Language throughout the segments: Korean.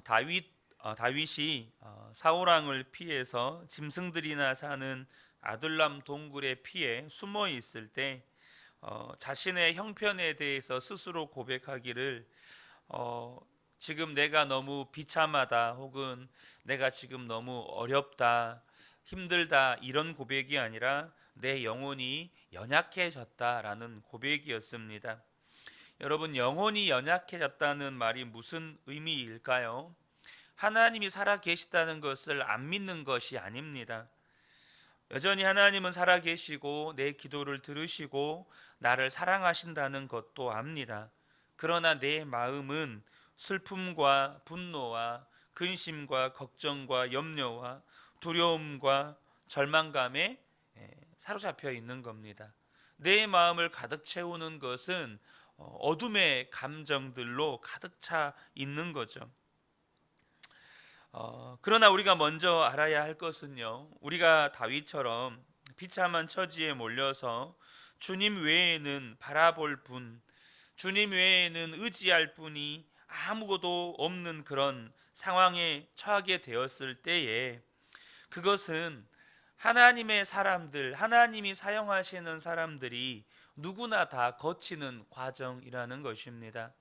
다윗이 사울 왕을 피해서 짐승들이나 사는 아둘람 동굴에 피해 숨어 있을 때 자신의 형편에 대해서 스스로 고백하기를 지금 내가 너무 비참하다, 혹은 내가 지금 너무 어렵다, 힘들다, 이런 고백이 아니라 내 영혼이 연약해졌다라는 고백이었습니다. 여러분, 영혼이 연약해졌다는 말이 무슨 의미일까요? 하나님이 살아 계시다는 것을 안 믿는 것이 아닙니다. 여전히 하나님은 살아 계시고 내 기도를 들으시고 나를 사랑하신다는 것도 압니다. 그러나 내 마음은 슬픔과 분노와 근심과 걱정과 염려와 두려움과 절망감에 사로잡혀 있는 겁니다. 내 마음을 가득 채우는 것은 어둠의 감정들로 가득 차 있는 거죠. 그러나 우리가 먼저 알아야 할 것은요, 우리가 다윗처럼 비참한 처지에 몰려서 주님 외에는 바라볼 분, 주님 외에는 의지할 분이 아무것도 없는 그런 상황에 처하게 되었을 때에, 그것은 하나님의 사람들, 하나님이 사용하시는 사람들이 누구나 다 거치는 과정이라는 것입니다.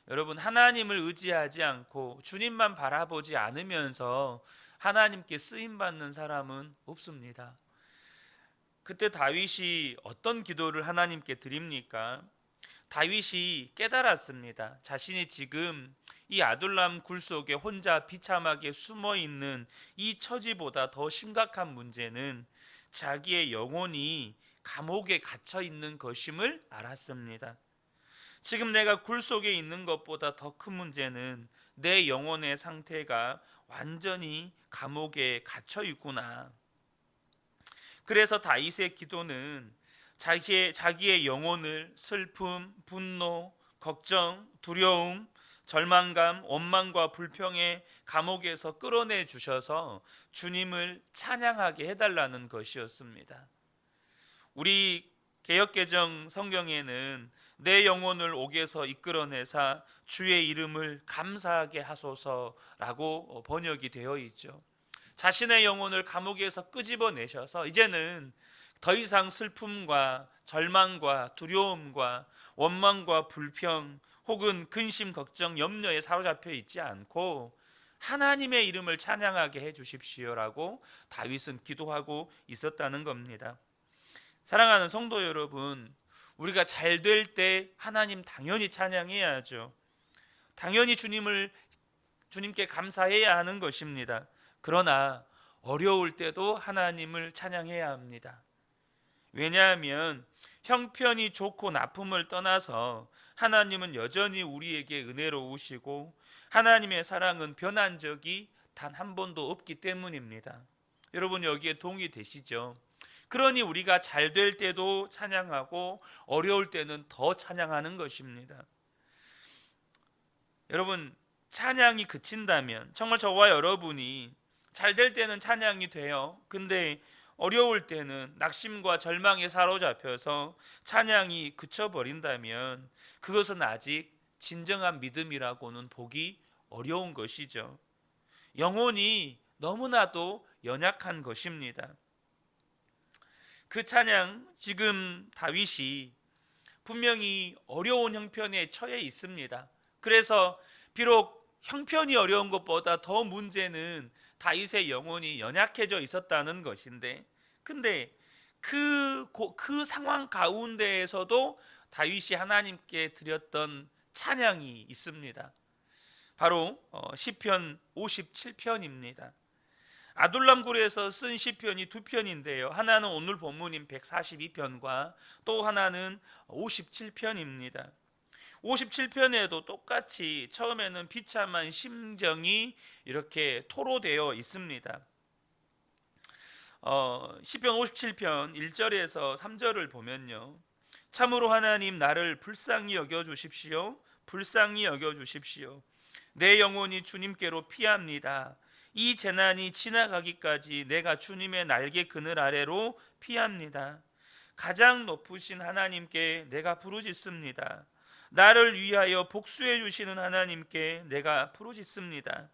여러분, 하나님을 의지하지 않고 주님만 바라보지 않으면서 하나님께 쓰임 받는 사람은 없습니다. 그때 다윗이 어떤 기도를 하나님께 드립니까? 다윗이 깨달았습니다. 자신이 지금 이 아둘람 굴 속에 혼자 비참하게 숨어 있는 이 처지보다 더 심각한 문제는 자기의 영혼이 감옥에 갇혀 있는 것임을 알았습니다. 지금 내가 굴 속에 있는 것보다 더 큰 문제는 내 영혼의 상태가 완전히 감옥에 갇혀 있구나. 그래서 다윗의 기도는 자기의 영혼을 슬픔, 분노, 걱정, 두려움, 절망감, 원망과 불평의 감옥에서 끌어내 주셔서 주님을 찬양하게 해달라는 것이었습니다. 우리 개역개정 성경에는 내 영혼을 옥에서 이끌어내사 주의 이름을 감사하게 하소서라고 번역이 되어 있죠. 자신의 영혼을 감옥에서 끄집어내셔서 이제는 더 이상 슬픔과 절망과 두려움과 원망과 불평 혹은 근심, 걱정, 염려에 사로잡혀 있지 않고 하나님의 이름을 찬양하게 해 주십시오라고 다윗은 기도하고 있었다는 겁니다. 사랑하는 성도 여러분, 우리가 잘 될 때 하나님 당연히 찬양해야죠. 당연히 주님께 감사해야 하는 것입니다. 그러나 어려울 때도 하나님을 찬양해야 합니다. 왜냐하면 형편이 좋고 나쁨을 떠나서 하나님은 여전히 우리에게 은혜로우시고 하나님의 사랑은 변한 적이 단 한 번도 없기 때문입니다. 여러분, 여기에 동의되시죠? 그러니 우리가 잘 될 때도 찬양하고 어려울 때는 더 찬양하는 것입니다. 여러분, 찬양이 그친다면, 정말 저와 여러분이 잘 될 때는 찬양이 돼요. 근데 어려울 때는 낙심과 절망에 사로잡혀서 찬양이 그쳐버린다면 그것은 아직 진정한 믿음이라고는 보기 어려운 것이죠. 영혼이 너무나도 연약한 것입니다. 그 찬양, 지금 다윗이 분명히 어려운 형편에 처해 있습니다. 그래서 비록 형편이 어려운 것보다 더 문제는 다윗의 영혼이 연약해져 있었다는 것인데, 근데 그 상황 가운데에서도 다윗이 하나님께 드렸던 찬양이 있습니다. 바로 시편 57편입니다. 아둘람굴에서 쓴 시편이 두 편인데요, 하나는 오늘 본문인 142편과 또 하나는 57편입니다. 57편에도 똑같이 처음에는 비참한 심정이 이렇게 토로되어 있습니다. 시편 57편 1절에서 3절을 보면요, 참으로 하나님 나를 불쌍히 여겨주십시오. 불쌍히 여겨주십시오. 내 영혼이 주님께로 피합니다. 이 재난이 지나가기까지 내가 주님의 날개 그늘 아래로 피합니다. 가장 높으신 하나님께 내가 부르짖습니다. 나를 위하여 복수해 주시는 하나님께 내가 부르짖습니다.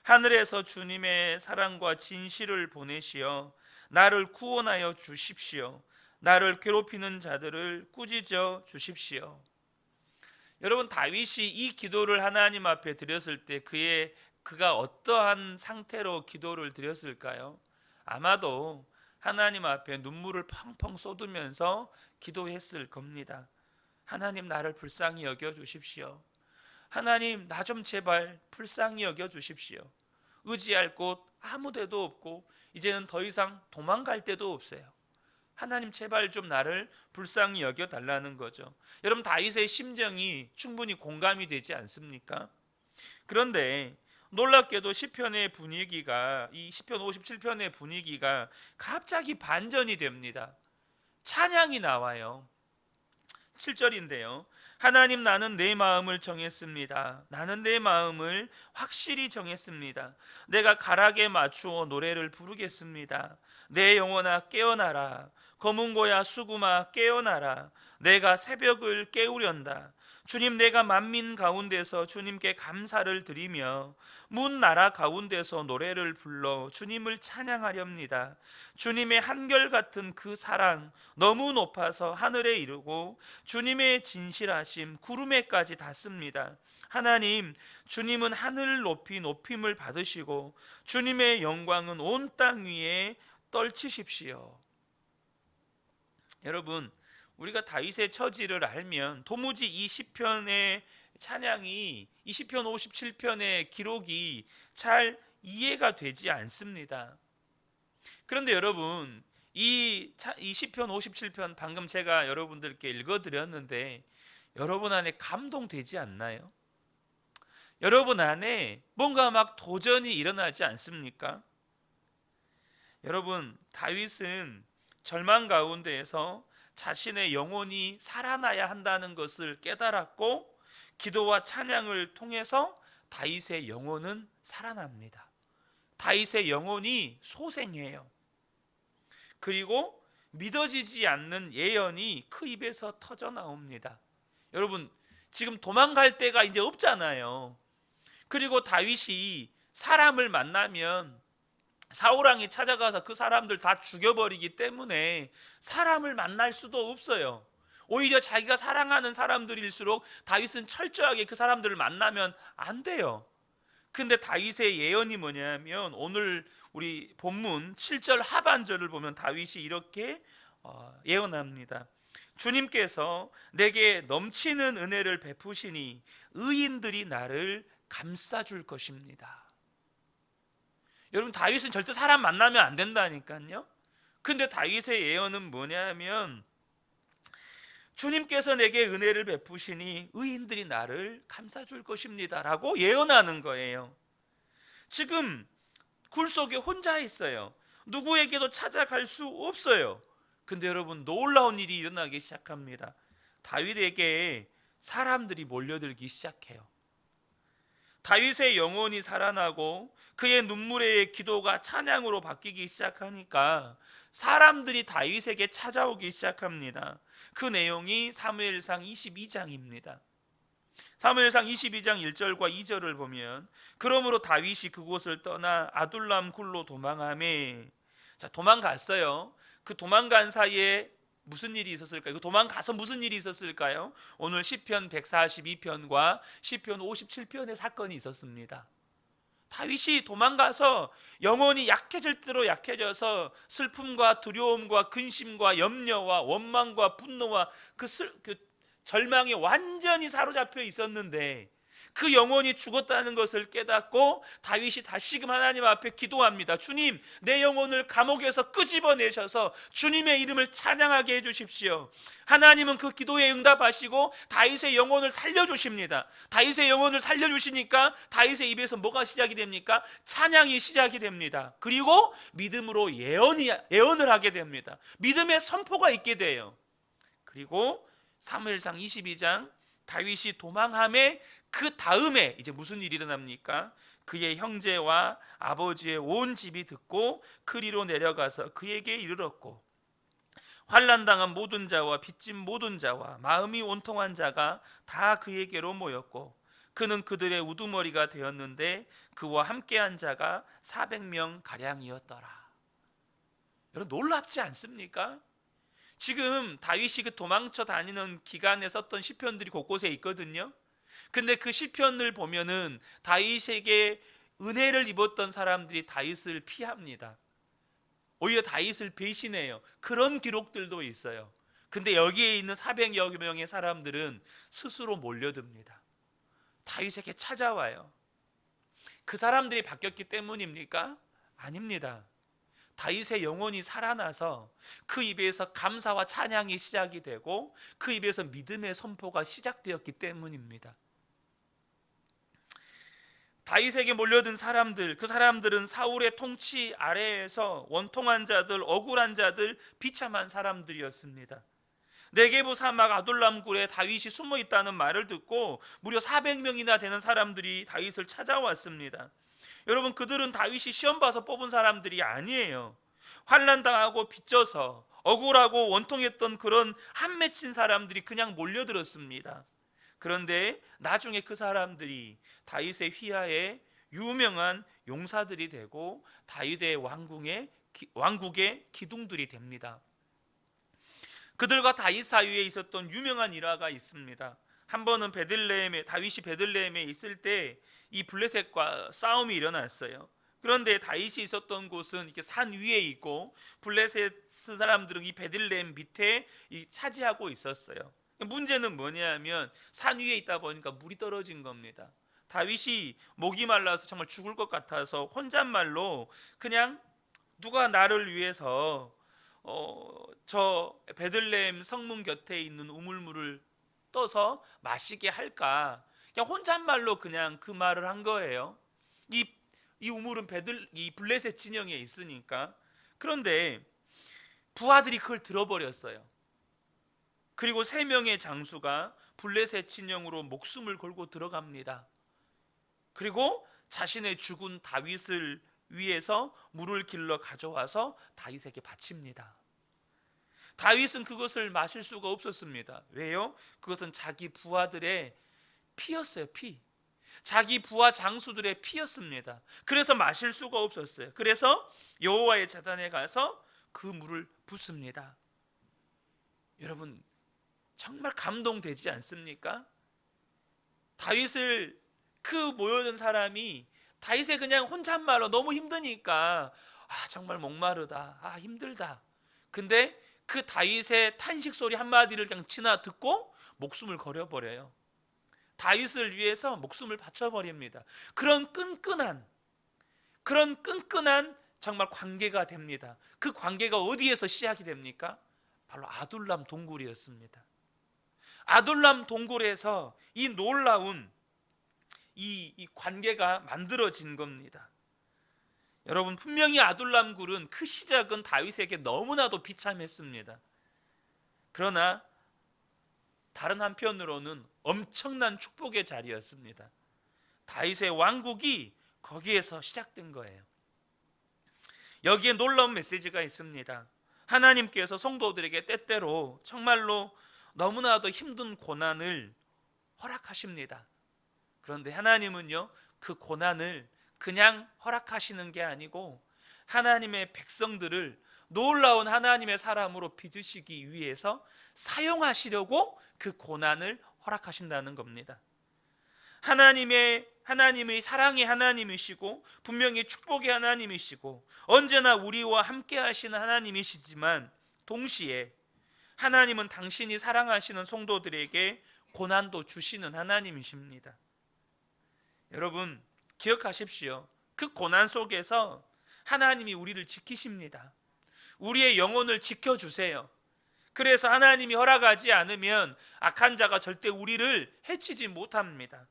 하늘에서 주님의 사랑과 진실을 보내시어 나를 구원하여 주십시오. 나를 괴롭히는 자들을 꾸짖어 주십시오. 여러분, 다윗이 이 기도를 하나님 앞에 드렸을 때 그가 어떠한 상태로 기도를 드렸을까요? 아마도 하나님 앞에 눈물을 펑펑 쏟으면서 기도했을 겁니다. 하나님, 나를 불쌍히 여겨 주십시오. 하나님, 나 좀 제발 불쌍히 여겨 주십시오. 의지할 곳 아무 데도 없고 이제는 더 이상 도망갈 데도 없어요. 하나님, 제발 좀 나를 불쌍히 여겨 달라는 거죠. 여러분, 다윗의 심정이 충분히 공감이 되지 않습니까? 그런데 놀랍게도 시편의 분위기가, 이 시편 57편의 분위기가 갑자기 반전이 됩니다. 찬양이 나와요. 7절인데요. 하나님, 나는 내 마음을 정했습니다. 나는 내 마음을 확실히 정했습니다. 내가 가락에 맞추어 노래를 부르겠습니다. 내 영혼아 깨어나라. 검은 고야 수구마 깨어나라. 내가 새벽을 깨우련다. 주님, 내가 만민 가운데서 주님께 감사를 드리며 문 나라 가운데서 노래를 불러 주님을 찬양하렵니다. 주님의 한결같은 그 사랑 너무 높아서 하늘에 이르고 주님의 진실하심 구름에까지 닿습니다. 하나님, 주님은 하늘 높이 높임을 받으시고 주님의 영광은 온 땅 위에 떨치십시오. 여러분, 우리가 다윗의 처지를 알면 도무지 이 시편의 찬양이, 이 시편 57편의 기록이 잘 이해가 되지 않습니다. 그런데 여러분, 이 시편 57편 방금 제가 여러분들께 읽어드렸는데 여러분 안에 감동되지 않나요? 여러분 안에 뭔가 막 도전이 일어나지 않습니까? 여러분, 다윗은 절망 가운데에서 자신의 영혼이 살아나야 한다는 것을 깨달았고 기도와 찬양을 통해서 다윗의 영혼은 살아납니다. 다윗의 영혼이 소생해요. 그리고 믿어지지 않는 예언이 그 입에서 터져 나옵니다. 여러분, 지금 도망갈 데가 이제 없잖아요. 그리고 다윗이 사람을 만나면 사울왕이 찾아가서 그 사람들 다 죽여버리기 때문에 사람을 만날 수도 없어요. 오히려 자기가 사랑하는 사람들일수록 다윗은 철저하게 그 사람들을 만나면 안 돼요. 근데 다윗의 예언이 뭐냐면 오늘 우리 본문 7절 하반절을 보면 다윗이 이렇게 예언합니다. 주님께서 내게 넘치는 은혜를 베푸시니 의인들이 나를 감싸줄 것입니다. 여러분, 다윗은 절대 사람 만나면 안 된다니까요. 근데 다윗의 예언은 뭐냐면 주님께서 내게 은혜를 베푸시니 의인들이 나를 감싸줄 것입니다 라고 예언하는 거예요. 지금 굴 속에 혼자 있어요. 누구에게도 찾아갈 수 없어요. 근데 여러분, 놀라운 일이 일어나기 시작합니다. 다윗에게 사람들이 몰려들기 시작해요. 다윗의 영혼이 살아나고 그의 눈물의 기도가 찬양으로 바뀌기 시작하니까 사람들이 다윗에게 찾아오기 시작합니다. 그 내용이 사무엘상 22장입니다. 사무엘상 22장 1절과 2절을 보면 그러므로 다윗이 그곳을 떠나 아둘람 굴로 도망하매, 자, 도망갔어요. 그 도망간 사이에 무슨 일이 있었을까요? 그 도망가서 무슨 일이 있었을까요? 오늘 시편 142편과 시편 57편의 사건이 있었습니다. 다윗이 도망가서 영혼이 약해질 대로 약해져서 슬픔과 두려움과 근심과 염려와 원망과 분노와 그 절망에 완전히 사로잡혀 있었는데 그 영혼이 죽었다는 것을 깨닫고 다윗이 다시금 하나님 앞에 기도합니다. 주님, 내 영혼을 감옥에서 끄집어내셔서 주님의 이름을 찬양하게 해주십시오. 하나님은 그 기도에 응답하시고 다윗의 영혼을 살려주십니다. 다윗의 영혼을 살려주시니까 다윗의 입에서 뭐가 시작이 됩니까? 찬양이 시작이 됩니다. 그리고 믿음으로 예언을 하게 됩니다. 믿음의 선포가 있게 돼요. 그리고 사무엘상 22장 다윗이 도망함에 그 다음에 이제 무슨 일이 일어납니까? 그의 형제와 아버지의 온 집이 듣고 그리로 내려가서 그에게 이르렀고 환난당한 모든 자와 빚진 모든 자와 마음이 온통한 자가 다 그에게로 모였고 그는 그들의 우두머리가 되었는데 그와 함께한 자가 400명 가량이었더라. 여러분 놀랍지 않습니까? 지금 다윗이 그 도망쳐 다니는 기간에 썼던 시편들이 곳곳에 있거든요. 근데 그 시편을 보면은 다윗에게 은혜를 입었던 사람들이 다윗을 피합니다. 오히려 다윗을 배신해요. 그런 기록들도 있어요. 근데 여기에 있는 400여 명의 사람들은 스스로 몰려듭니다. 다윗에게 찾아와요. 그 사람들이 바뀌었기 때문입니까? 아닙니다. 다윗의 영혼이 살아나서 그 입에서 감사와 찬양이 시작이 되고 그 입에서 믿음의 선포가 시작되었기 때문입니다. 다윗에게 몰려든 사람들, 그 사람들은 사울의 통치 아래에서 원통한 자들, 억울한 자들, 비참한 사람들이었습니다. 네게부 사막 아둘람 굴에 다윗이 숨어 있다는 말을 듣고 무려 400명이나 되는 사람들이 다윗을 찾아왔습니다. 여러분, 그들은 다윗이 시험 봐서 뽑은 사람들이 아니에요. 환난당하고 빚져서 억울하고 원통했던 그런 한 맺힌 사람들이 그냥 몰려들었습니다. 그런데 나중에 그 사람들이 다윗의 휘하에 유명한 용사들이 되고 다윗의 왕국의 기둥들이 됩니다. 그들과 다윗 사이에 있었던 유명한 일화가 있습니다. 한 번은 다윗이 베들레헴에 있을 때 이 블레셋과 싸움이 일어났어요. 그런데 다윗이 있었던 곳은 이렇게 산 위에 있고 블레셋 사람들은 이 베들레헴 밑에 차지하고 있었어요. 문제는 뭐냐면 산 위에 있다 보니까 물이 떨어진 겁니다. 다윗이 목이 말라서 정말 죽을 것 같아서 혼잣말로 그냥 누가 나를 위해서 저 베들레헴 성문 곁에 있는 우물물을 떠서 마시게 할까? 그냥 혼잣말로 그냥 그 말을 한 거예요. 이 우물은 이 블레셋 진영에 있으니까. 그런데 부하들이 그걸 들어버렸어요. 그리고 3명의 장수가 블레셋 진영으로 목숨을 걸고 들어갑니다. 그리고 자신의 죽은 다윗을 위해서 물을 길러 가져와서 다윗에게 바칩니다. 다윗은 그것을 마실 수가 없었습니다. 왜요? 그것은 자기 부하들의 피였어요. 피. 자기 부하 장수들의 피였습니다. 그래서 마실 수가 없었어요. 그래서 여호와의 제단에 가서 그 물을 붓습니다. 여러분 정말 감동되지 않습니까? 다윗을 그 모여든 사람이 다윗의 그냥 혼잣말로 너무 힘드니까 정말 목마르다, 힘들다. 근데 그 다윗의 탄식 소리 한마디를 그냥 지나 듣고 목숨을 걸어버려요. 다윗을 위해서 목숨을 바쳐버립니다. 그런 끈끈한 정말 관계가 됩니다. 그 관계가 어디에서 시작이 됩니까? 바로 아둘람 동굴이었습니다. 아둘람 동굴에서 이 놀라운 이 관계가 만들어진 겁니다. 여러분 분명히 아둘람 굴은 그 시작은 다윗에게 너무나도 비참했습니다. 그러나 다른 한편으로는 엄청난 축복의 자리였습니다. 다윗의 왕국이 거기에서 시작된 거예요. 여기에 놀라운 메시지가 있습니다. 하나님께서 성도들에게 때때로 정말로 너무나도 힘든 고난을 허락하십니다. 그런데 하나님은요, 그 고난을 그냥 허락하시는 게 아니고 하나님의 백성들을 놀라운 하나님의 사람으로 빚으시기 위해서 사용하시려고 그 고난을 허락하신다는 겁니다. 하나님의 사랑의 하나님이시고 분명히 축복의 하나님이시고 언제나 우리와 함께 하시는 하나님이시지만 동시에 하나님은 당신이 사랑하시는 성도들에게 고난도 주시는 하나님이십니다. 여러분 기억하십시오. 그 고난 속에서 하나님이 우리를 지키십니다. 우리의 영혼을 지켜주세요. 그래서 하나님이 허락하지 않으면 악한 자가 절대 우리를 해치지 못합니다.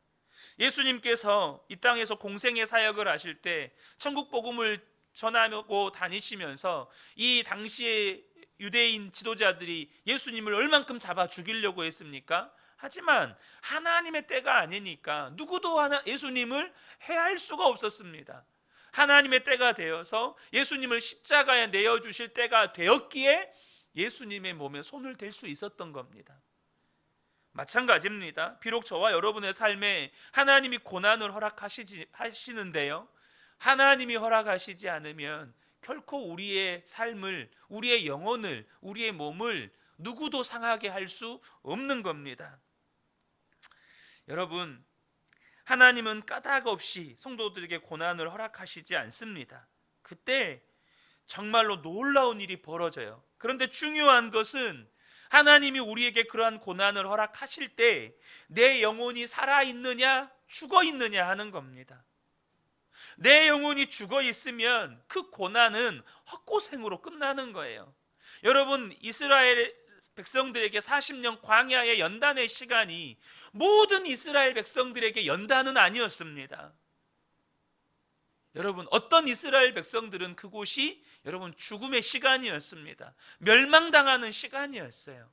예수님께서 이 땅에서 공생의 사역을 하실 때 천국 복음을 전하고 다니시면서 이 당시의 유대인 지도자들이 예수님을 얼만큼 잡아 죽이려고 했습니까? 하지만 하나님의 때가 아니니까 누구도 예수님을 해할 수가 없었습니다. 하나님의 때가 되어서 예수님을 십자가에 내어주실 때가 되었기에 예수님의 몸에 손을 댈 수 있었던 겁니다. 마찬가지입니다. 비록 저와 여러분의 삶에 하나님이 고난을 허락하시는데요, 하나님이 허락하시지 않으면 결코 우리의 삶을, 우리의 영혼을, 우리의 몸을 누구도 상하게 할 수 없는 겁니다. 여러분, 하나님은 까닭 없이 성도들에게 고난을 허락하시지 않습니다. 그때 정말로 놀라운 일이 벌어져요. 그런데 중요한 것은 하나님이 우리에게 그러한 고난을 허락하실 때 내 영혼이 살아있느냐 죽어있느냐 하는 겁니다. 내 영혼이 죽어있으면 그 고난은 헛고생으로 끝나는 거예요. 여러분, 이스라엘 백성들에게 40년 광야의 연단의 시간이 모든 이스라엘 백성들에게 연단은 아니었습니다. 여러분, 어떤 이스라엘 백성들은 그곳이 여러분 죽음의 시간이었습니다. 멸망당하는 시간이었어요.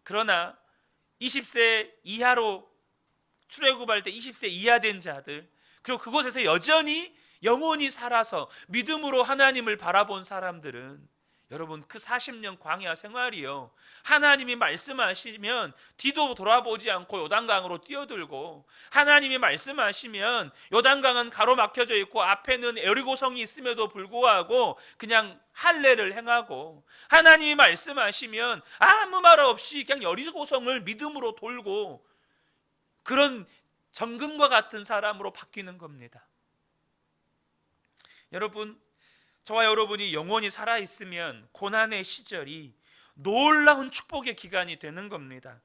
그러나 20세 이하로 출애굽할 때 20세 이하 된 자들, 그리고 그곳에서 여전히 영혼이 살아서 믿음으로 하나님을 바라본 사람들은 여러분 그 40년 광야 생활이요, 하나님이 말씀하시면 뒤도 돌아보지 않고 요단강으로 뛰어들고, 하나님이 말씀하시면 요단강은 가로막혀져 있고 앞에는 여리고성이 있음에도 불구하고 그냥 할례를 행하고, 하나님이 말씀하시면 아무 말 없이 그냥 여리고성을 믿음으로 돌고, 그런 정금과 같은 사람으로 바뀌는 겁니다. 여러분, 저와 여러분이 영원히 살아있으면 고난의 시절이 놀라운 축복의 기간이 되는 겁니다.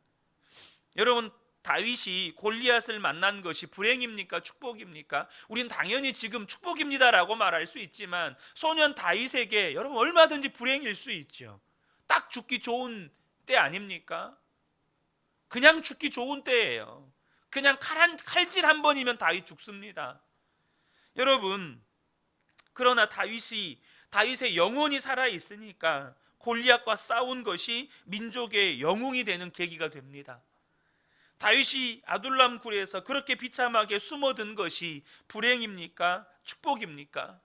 여러분, 다윗이 골리앗을 만난 것이 불행입니까? 축복입니까? 우린 당연히 지금 축복입니다라고 말할 수 있지만 소년 다윗에게 여러분 얼마든지 불행일 수 있죠. 딱 죽기 좋은 때 아닙니까? 그냥 죽기 좋은 때예요. 그냥 칼질 한 번이면 다윗 죽습니다. 여러분, 그러나 다윗의 영혼이 살아있으니까 골리앗과 싸운 것이 민족의 영웅이 되는 계기가 됩니다. 다윗이 아둘람 굴에서 그렇게 비참하게 숨어든 것이 불행입니까? 축복입니까?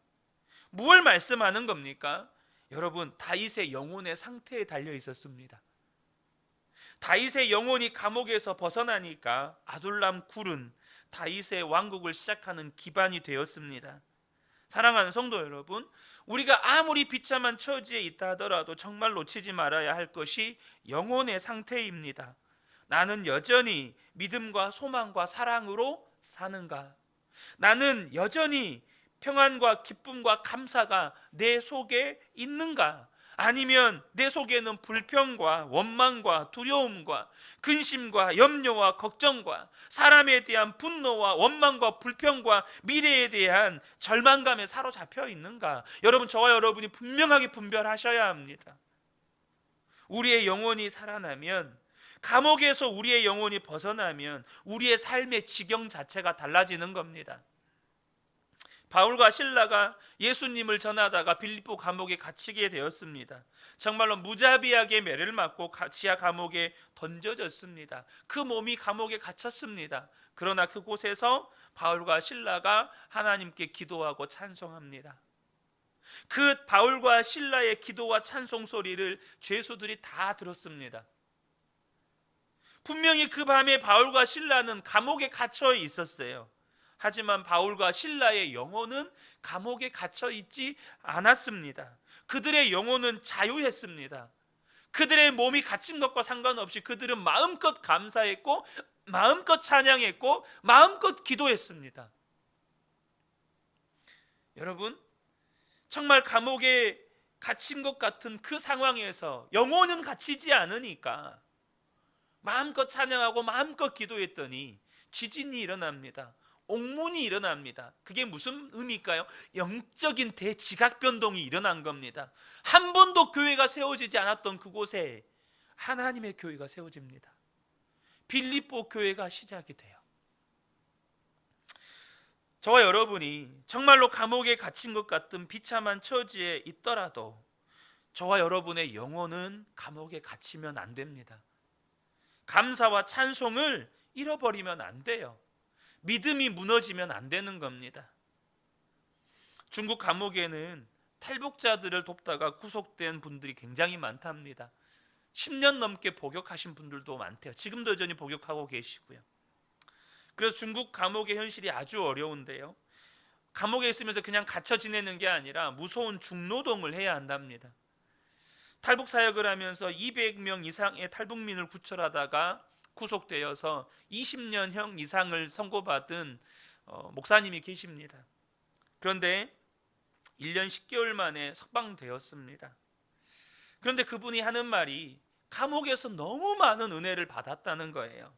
무엇을 말씀하는 겁니까? 여러분, 다윗의 영혼의 상태에 달려 있었습니다. 다윗의 영혼이 감옥에서 벗어나니까 아둘람 굴은 다윗의 왕국을 시작하는 기반이 되었습니다. 사랑하는 성도 여러분, 우리가 아무리 비참한 처지에 있다 하더라도 정말 놓치지 말아야 할 것이 영혼의 상태입니다. 나는 여전히 믿음과 소망과 사랑으로 사는가? 나는 여전히 평안과 기쁨과 감사가 내 속에 있는가? 아니면 내 속에는 불평과 원망과 두려움과 근심과 염려와 걱정과 사람에 대한 분노와 원망과 불평과 미래에 대한 절망감에 사로잡혀 있는가? 여러분, 저와 여러분이 분명하게 분별하셔야 합니다. 우리의 영혼이 살아나면, 감옥에서 우리의 영혼이 벗어나면 우리의 삶의 지경 자체가 달라지는 겁니다. 바울과 실라가 예수님을 전하다가 빌립보 감옥에 갇히게 되었습니다. 정말로 무자비하게 매를 맞고 지하 감옥에 던져졌습니다. 그 몸이 감옥에 갇혔습니다. 그러나 그곳에서 바울과 실라가 하나님께 기도하고 찬송합니다. 그 바울과 실라의 기도와 찬송 소리를 죄수들이 다 들었습니다. 분명히 그 밤에 바울과 실라는 감옥에 갇혀 있었어요. 하지만 바울과 실라의 영혼은 감옥에 갇혀 있지 않았습니다. 그들의 영혼은 자유했습니다. 그들의 몸이 갇힌 것과 상관없이 그들은 마음껏 감사했고 마음껏 찬양했고 마음껏 기도했습니다. 여러분, 정말 감옥에 갇힌 것 같은 그 상황에서 영혼은 갇히지 않으니까 마음껏 찬양하고 마음껏 기도했더니 지진이 일어납니다. 옥문이 일어납니다. 그게 무슨 의미일까요? 영적인 대지각 변동이 일어난 겁니다. 한 번도 교회가 세워지지 않았던 그곳에 하나님의 교회가 세워집니다. 빌립보 교회가 시작이 돼요. 저와 여러분이 정말로 감옥에 갇힌 것 같은 비참한 처지에 있더라도 저와 여러분의 영혼은 감옥에 갇히면 안 됩니다. 감사와 찬송을 잃어버리면 안 돼요. 믿음이 무너지면 안 되는 겁니다. 중국 감옥에는 탈북자들을 돕다가 구속된 분들이 굉장히 많답니다. 10년 넘게 복역하신 분들도 많대요. 지금도 여전히 복역하고 계시고요. 그래서 중국 감옥의 현실이 아주 어려운데요, 감옥에 있으면서 그냥 갇혀 지내는 게 아니라 무서운 중노동을 해야 한답니다. 탈북 사역을 하면서 200명 이상의 탈북민을 구출하다가 구속되어서 20년형 이상을 선고받은 목사님이 계십니다. 그런데 1년 10개월 만에 석방되었습니다. 그런데 그분이 하는 말이 감옥에서 너무 많은 은혜를 받았다는 거예요.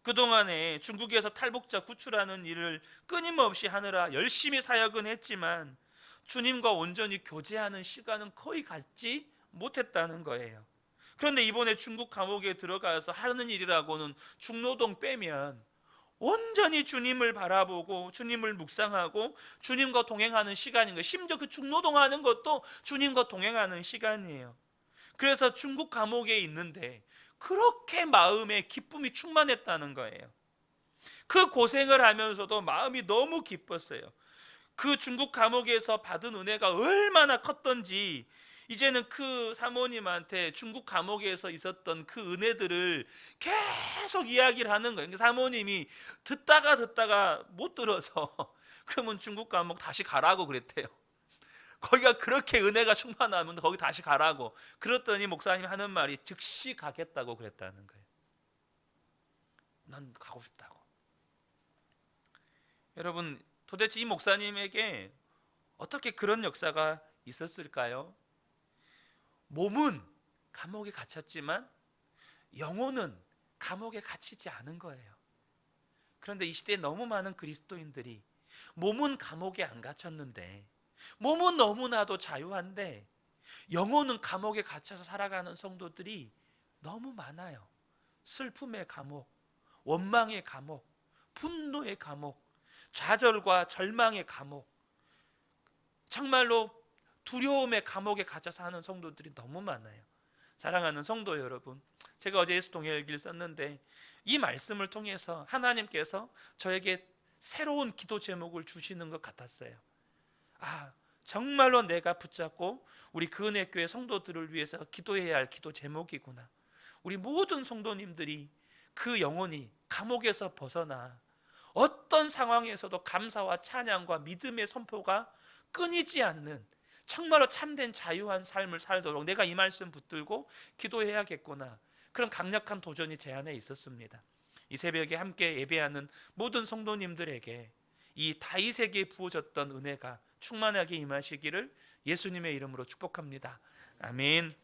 그동안에 중국에서 탈북자 구출하는 일을 끊임없이 하느라 열심히 사역은 했지만 주님과 온전히 교제하는 시간은 거의 갖지 못했다는 거예요. 그런데 이번에 중국 감옥에 들어가서 하는 일이라고는 중노동 빼면 온전히 주님을 바라보고 주님을 묵상하고 주님과 동행하는 시간인 거예요. 심지어 그 중노동하는 것도 주님과 동행하는 시간이에요. 그래서 중국 감옥에 있는데 그렇게 마음에 기쁨이 충만했다는 거예요. 그 고생을 하면서도 마음이 너무 기뻤어요. 그 중국 감옥에서 받은 은혜가 얼마나 컸던지 이제는 그 사모님한테 중국 감옥에서 있었던 그 은혜들을 계속 이야기를 하는 거예요. 사모님이 듣다가 못 들어서 그러면 중국 감옥 다시 가라고 그랬대요. 거기가 그렇게 은혜가 충만하면 거기 다시 가라고. 그랬더니 목사님이 하는 말이 즉시 가겠다고 그랬다는 거예요. 난 가고 싶다고. 여러분, 도대체 이 목사님에게 어떻게 그런 역사가 있었을까요? 몸은 감옥에 갇혔지만 영혼은 감옥에 갇히지 않은 거예요. 그런데 이 시대에 너무 많은 그리스도인들이 몸은 감옥에 안 갇혔는데, 몸은 너무나도 자유한데 영혼은 감옥에 갇혀서 살아가는 성도들이 너무 많아요. 슬픔의 감옥, 원망의 감옥, 분노의 감옥, 좌절과 절망의 감옥, 정말로 두려움의 감옥에 갇혀 사는 성도들이 너무 많아요. 사랑하는 성도 여러분, 제가 어제 예수통일기를 썼는데 이 말씀을 통해서 하나님께서 저에게 새로운 기도 제목을 주시는 것 같았어요. 정말로 내가 붙잡고 우리 그은혜교회 성도들을 위해서 기도해야 할 기도 제목이구나. 우리 모든 성도님들이 그 영혼이 감옥에서 벗어나 어떤 상황에서도 감사와 찬양과 믿음의 선포가 끊이지 않는 정말로 참된 자유한 삶을 살도록 내가 이 말씀 붙들고 기도해야겠구나. 그런 강력한 도전이 제 안에 있었습니다. 이 새벽에 함께 예배하는 모든 성도님들에게 이 다윗에게 부어졌던 은혜가 충만하게 임하시기를 예수님의 이름으로 축복합니다. 아멘.